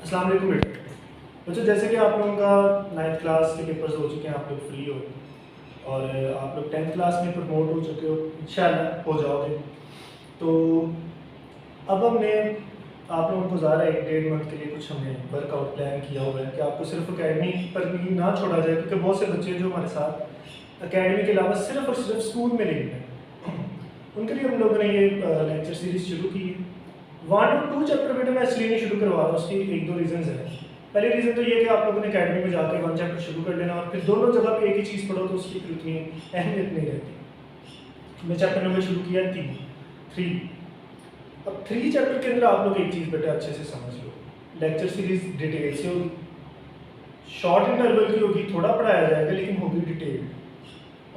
अस्सलाम वालेकुम बेटा। बच्चों, जैसे कि आप लोगों का 9th क्लास के पेपर्स हो चुके हैं, आप लोग फ्री हो और आप लोग 10th क्लास में प्रमोट हो चुके हो, इंशाल्लाह हो जाओगे। तो अब हमने आप लोगों को ज़्यादा 1-1.5 मंथ के लिए कुछ हमने वर्कआउट प्लान किया हुआ है कि आपको सिर्फ अकेडमी पर भी ना छोड़ा जाए, क्योंकि बहुत से बच्चे जो हमारे साथ अकेडमी के अलावा सिर्फ और सिर्फ स्कूल में नहीं हैं, उनके लिए हम लोगों ने ये लेक्चर सीरीज शुरू की है। 1 और 2 चैप्टर बेटा मैं इसलिए नहीं शुरू करवा रहा हूँ, उसकी 1-2 रीजंस हैं। पहले रीज़न तो ये है कि आप लोगों ने अकेडमी में जाकर 1 चैप्टर शुरू कर लेना और फिर दोनों जगह पे एक ही चीज़ पढ़ो तो उसकी फिर उतनी अहमियत नहीं रहती। मैं चैप्टर नंबर शुरू किया 3। अब 3 चैप्टर के अंदर आप लोग एक चीज़ बेटा अच्छे से समझ लो, लेक्चर सीरीज डिटेल से होगी, शॉर्ट इंटरवल की होगी, थोड़ा पढ़ाया जाएगा लेकिन होगी डिटेल,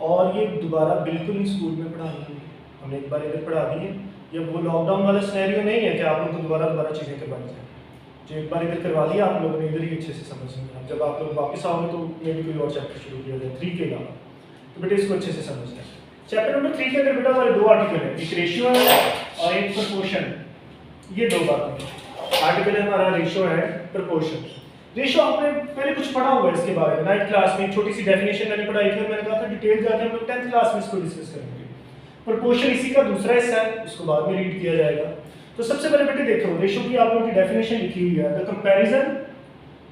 और ये दोबारा बिल्कुल ही स्कूल में पढ़ानी होगी। हमने एक बार इधर पढ़ा दी है, ये वो लॉकडाउन वाला सिनेरियो नहीं है कि आप लोगों को दोबारा चीज़ें करवानी चाहिए। जो एक बार इधर करवा दिया आप लोगों ने, इधर ही अच्छे से समझना। जब आप लोग वापस आओगे तो मे भी कोई और चैप्टर शुरू किया जाए 3 के अलावा, तो बेटा इसको अच्छे से समझना है। चैप्टर नंबर 3 के अंदर बेटा हमारे 2 आर्टिकल है, एक रेशियो है और एक प्रपोर्शन। ये 2 बातें, आर्टिकल है हमारा रेशियो है, प्रपोर्शन। रेशियो आपने पहले कुछ पढ़ा होगा इसके बारे में, 9th क्लास में छोटी सी डेफिनेशन मैंने पढ़ाई थी और मैंने कहा था डिटेल जाके हम लोग 10th क्लास में इसको डिस्कस करेंगे। प्रोपोर्शन इसी का दूसरा हिस्सा है, उसको बाद में रीड किया जाएगा। तो सबसे पहले बेटे देखो, रेशियो की आप लोगों की डेफिनेशन लिखी हुई है, the comparison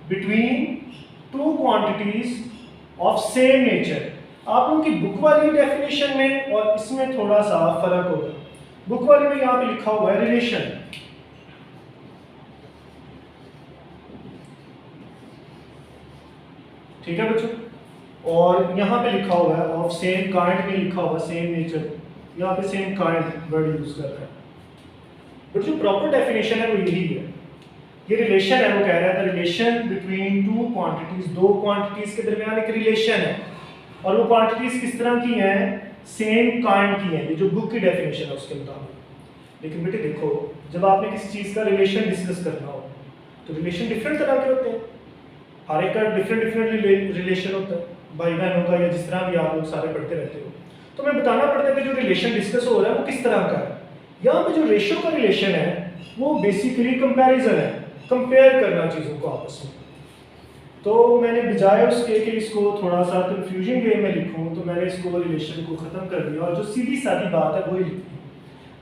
between 2 quantities of same nature. आप लोगों की बुक वाली डेफिनेशन में और इसमें थोड़ा सा फर्क होगा। बुक वाली में यहाँ पे लिखा हुआ है रिलेशन, ठीक है बच्चों, और यहाँ पे लिखा हुआ है ऑफ सेम काइंड में लिखा हुआ सेम नेचर, यहाँ पे सेम काइंड वर्ड यूज कर रहा है। बट जो प्रॉपर डेफिनेशन है वो यही है। ये रिलेशन है, वो कह रहा था रिलेशन बिटवीन 2 क्वांटिटीज, 2 क्वांटिटीज के दरमियान एक रिलेशन है, और वो क्वांटिटीज किस तरह की हैं, सेम काइंड की हैं, ये जो बुक की डेफिनेशन है उसके मुताबिक। लेकिन बेटे देखो, जब आपने किसी चीज का रिलेशन डिस्कस करना हो तो रिलेशन डिफरेंट तरह के होते हैं, हर एक का डिफरेंट रिलेशन होता है, भाई बहनों का या जिस तरह भी आप लोग सारे पढ़ते रहते हो। तो मैं बताना पड़ता है कि जो रिलेशन डिस्कस हो रहा है वो किस तरह का है। यहाँ पे जो रेशियो का रिलेशन है वो बेसिकली कंपैरिजन है, कंपेयर करना चीज़ों को आपस में। तो मैंने बजाय उसके कि इसको थोड़ा सा कंफ्यूजन वे में लिखूं, तो मैंने इसको रिलेशन को ख़त्म कर दिया और जो सीधी सादी बात है वही लिखी।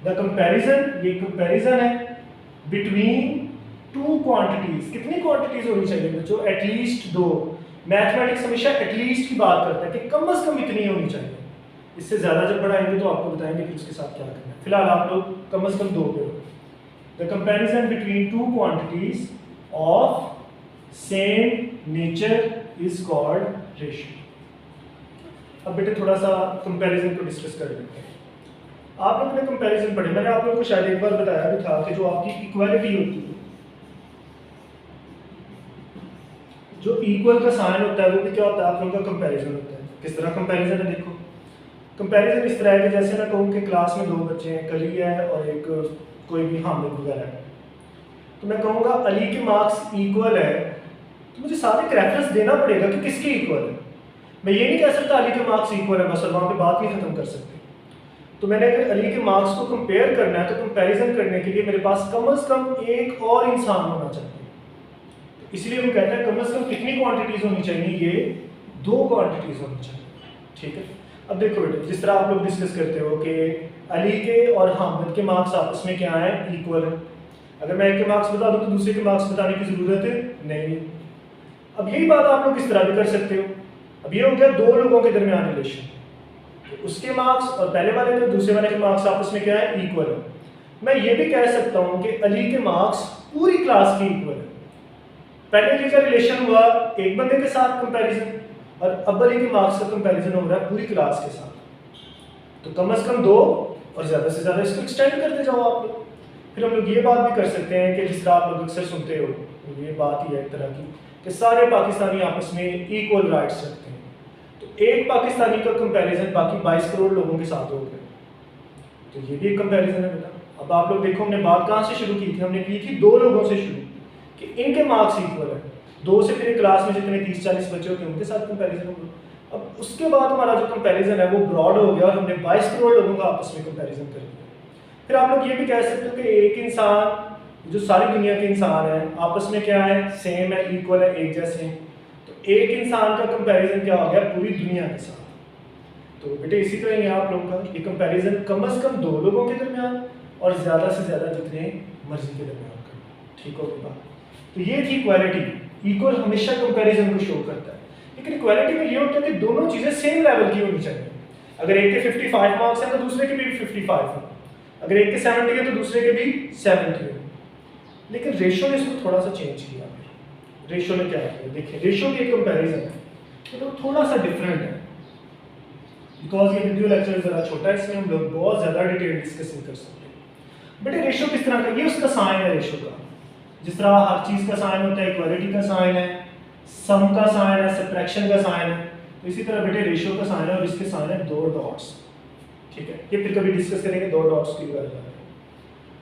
द कंपैरिजन, ये कंपैरिजन है बिटवीन 2 क्वांटिटीज। कितनी क्वांटिटीज होनी चाहिए बच्चों? एटलीस्ट 2। मैथमेटिक्स हमेशा एटलीस्ट की बात करता है कि कम से कम इतनी होनी चाहिए। इससे ज़्यादा जब बढ़ाएंगे तो आपको बताएंगे कि उसके साथ क्या करना है। फिलहाल आप लोग कम से कम 2 पे हो। The comparison between 2 quantities of same nature is called ratio. अब बेटे थोड़ा सा कंपैरिजन को डिस्कस कर लेते हैं। आप लोगों ने कंपैरिजन पढ़े, मैंने आप लोगों को शायद एक बार बताया भी था कि जो आपकी इक्वालिटी होती है, जो इक्वल का साइन होता है वो भी क्या होता है, आप लोगों का कंपैरिजन होता है। किस तरह कंपैरिजन है देखो, कंपैरिजन इस तरह है कि जैसे मैं कहूँ कि क्लास में 2 बच्चे हैं, कली है और एक कोई भी हामिद वगैरह है, तो मैं कहूँगा अली के मार्क्स इक्वल है, तो मुझे सारे एक रेफरेंस देना पड़ेगा कि किसके इक्वल है। मैं ये नहीं कह सकता अली के मार्क्स इक्वल है बस और वहाँ पे बात नहीं खत्म कर सकते। तो मैंने अगर अली के मार्क्स को कंपेयर करना है तो कंपैरिजन करने के लिए मेरे पास कम से कम एक और इंसान होना चाहिए। तो इसलिए वो कहता है कम से कम कितनी क्वांटिटीज होनी चाहिए, ये 2 क्वांटिटीज होनी चाहिए, ठीक है। अब देखो बेटे, जिस तरह आप लोग डिस्कस करते हो कि अली के और हामिद के मार्क्स आपस में क्या है, इक्वल है। अगर मैं एक के मार्क्स बता दूं तो दूसरे के मार्क्स बताने की जरूरत है नहीं। अब यही बात आप लोग इस तरह भी कर सकते हो। अब ये हो गया 2 लोगों के दरमियान रिलेशन, तो उसके मार्क्स और पहले वाले के दूसरे वाले के मार्क्स आपस में क्या है, इक्वल है। मैं ये भी कह सकता हूँ कि अली के मार्क्स पूरी क्लास के इक्वल है। पहले अली का रिलेशन हुआ एक बंदे के साथ कंपैरिजन, और अब अली के मार्क्स का कंपैरिजन हो रहा है पूरी क्लास के साथ। तो कम से कम 2 और ज़्यादा से ज़्यादा इसको एक्सटेंड करते जाओ आप लोग। फिर हम लोग ये बात भी कर सकते हैं कि जिस तरह आप लोग अक्सर सुनते हो, ये बात ही है एक तरह की कि सारे पाकिस्तानी आपस में इक्वल राइट्स रखते हैं। तो एक पाकिस्तानी का कंपैरिजन बाकी 22 करोड़ लोगों के साथ हो गया, तो ये भी एक कंपैरिजन है बेटा। अब आप लोग देखो, हमने बात कहाँ से शुरू की थी, हमने की थी 2 लोगों से शुरू कि इनके मार्क्स इक्वल है। 2 से फिर क्लास में जितने 30-40 बच्चे होते हैं उनके साथ कंपैरिजन होगा। अब उसके बाद हमारा जो कंपैरिजन है वो ब्रॉड हो गया और हमने 22 करोड़ लोगों का आपस में कंपैरिजन कर दिया। फिर आप लोग ये भी कह सकते हो कि एक इंसान जो सारी दुनिया के इंसान हैं आपस में क्या है, सेम है, इक्वल है, एक जैसे हैं। तो एक इंसान का कंपैरिजन क्या हो गया पूरी दुनिया के साथ। तो बेटे इसी तरह ही है आप लोगों का ये कंपैरिजन कम से कम दो लोगों के दरमियान और ज़्यादा से ज़्यादा जितने मर्जी के दरमियान करना। ठीक हो गई बात। तो ये थी इक्वालिटी। इक्वल हमेशा कंपैरिजन को शो करता है, लेकिन इक्वालिटी में ये होता है कि दोनों चीज़ें सेम लेवल की होनी चाहिए। अगर एक के 55 मार्क्स हैं तो दूसरे के भी 55 हैं, अगर एक के 70 है तो दूसरे के भी 70 है। लेकिन रेशो ने इसको थोड़ा सा चेंज किया। रेशो ने क्या किया, देखिए रेशो की एक कंपैरिजन है तो थोड़ा सा डिफरेंट है, बिकॉज ये वीडियो लेक्चर ज़रा छोटा है, इसमें हम लोग बहुत ज़्यादा डिटेल डिस्कशन कर सकते हैं। बट रेशो किस तरह का, ये उसका साइन है रेशो का। जिस तरह हर चीज़ का साइन होता है, इक्वालिटी का साइन है, सम का साइन है, सब्ट्रैक्शन का साइन है, तो इसी तरह बेटे रेशो का साइन है और इसके साइन है दो डॉट्स। ठीक है, ये फिर कभी डिस्कस करेंगे दो डॉट्स की बारे में।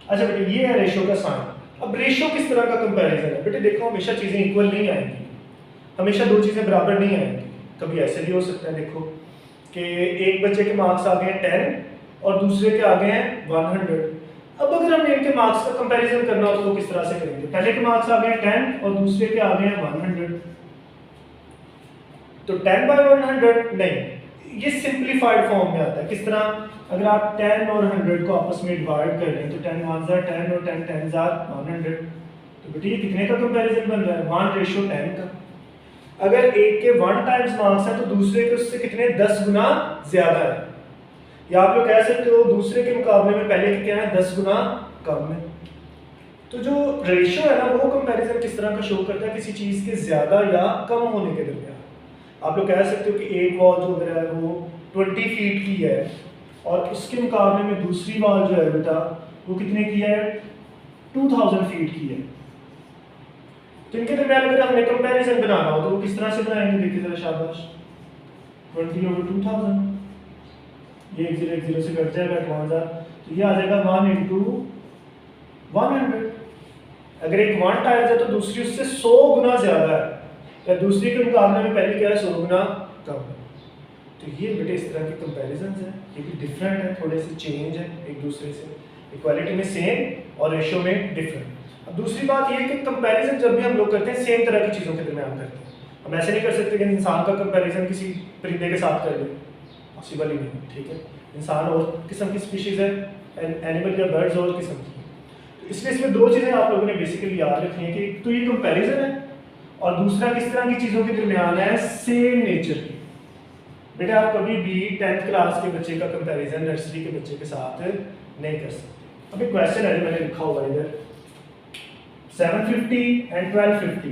अच्छा बेटे ये है रेशो का साइन। अब रेशो किस तरह का कंपैरिजन है, बेटे देखो हमेशा चीज़ें इक्वल नहीं आएंगी, हमेशा दो चीज़ें बराबर नहीं आएंगी। कभी ऐसे भी हो सकता है देखो कि एक बच्चे के मार्क्स आ गए हैं 10 और दूसरे के आ गए हैं 100। अब अगर हमने इनके मार्क्स का कंपैरिजन करना हो तो किस तरह से करेंगे, पहले के मार्क्स आ गए हैं 10 और दूसरे के आ गए हैं 100, तो 10/100 नहीं, ये सिंपलीफाइड फॉर्म में आता है। किस तरह, अगर आप 10 और 100 को आपस में डिवाइड कर लें तो 10 1s are 10 और 10 10s are 100, तो बेटे ये कितने का कंपैरिजन बन रहा है, 1:10 का। अगर एक के 1 टाइम्स मार्क्स है तो दूसरे के उससे कितने 10 गुना ज्यादा है, या आप लोग कह सकते हो दूसरे के मुकाबले में पहले के क्या है 10 गुना कम है। तो जो रेशियो है ना वो कंपैरिजन किस तरह का शो करता है, किसी चीज के ज्यादा या कम होने के दरमियान। आप लोग कह सकते हो कि एक वॉल जो है वो 20 फीट की है और उसके मुकाबले में दूसरी वॉल जो है बेटा वो कितने की है 2000 फीट की है। तो इनके दरमियान अगर हमने कंपैरिजन बनाना हो तो वो किस तरह से बनाएंगे, देखिए जरा शाबाश, 20/2000, ये 1 0 से कट जाएगा 2000, तो ये आ जाएगा 1 × 100। अगर एक 1 टाइम्स है तो दूसरी उससे 100 गुना ज्यादा है, या दूसरी के मुकाबले में पहले क्या है 100 गुना कम है। तो ये बेटे इस तरह के कंपैरिजन है, ये भी डिफरेंट है, थोड़े से चेंज है एक दूसरे से, इक्वालिटी में सेम और रेशियो में डिफरेंट। अब दूसरी बात ये है कि कंपैरिजन जब भी हम लोग करते हैं सेम तरह की चीज़ों के दरमियान करते हैं। हम ऐसे नहीं कर सकते कि इंसान का कंपैरिजन किसी परिंदे के साथ कर लें, पॉसिबल ही नहीं। ठीक है, इंसान और किस्म की स्पीशीज़ है, एनिमल या बर्ड्स और किस्म की। तो इसलिए इसमें दो चीज़ें आप लोगों ने बेसिकली याद रखनी है कि एक तो ये कंपैरिजन है और दूसरा किस तरह की चीज़ों के दरमियान है, सेम नेचर की। बेटा आप कभी भी 10th क्लास के बच्चे का कंपैरिजन नर्सरी के बच्चे के साथ नहीं कर सकते। अब एक क्वेश्चन है जो मैंने लिखा हुआ है इधर, 750 and 1250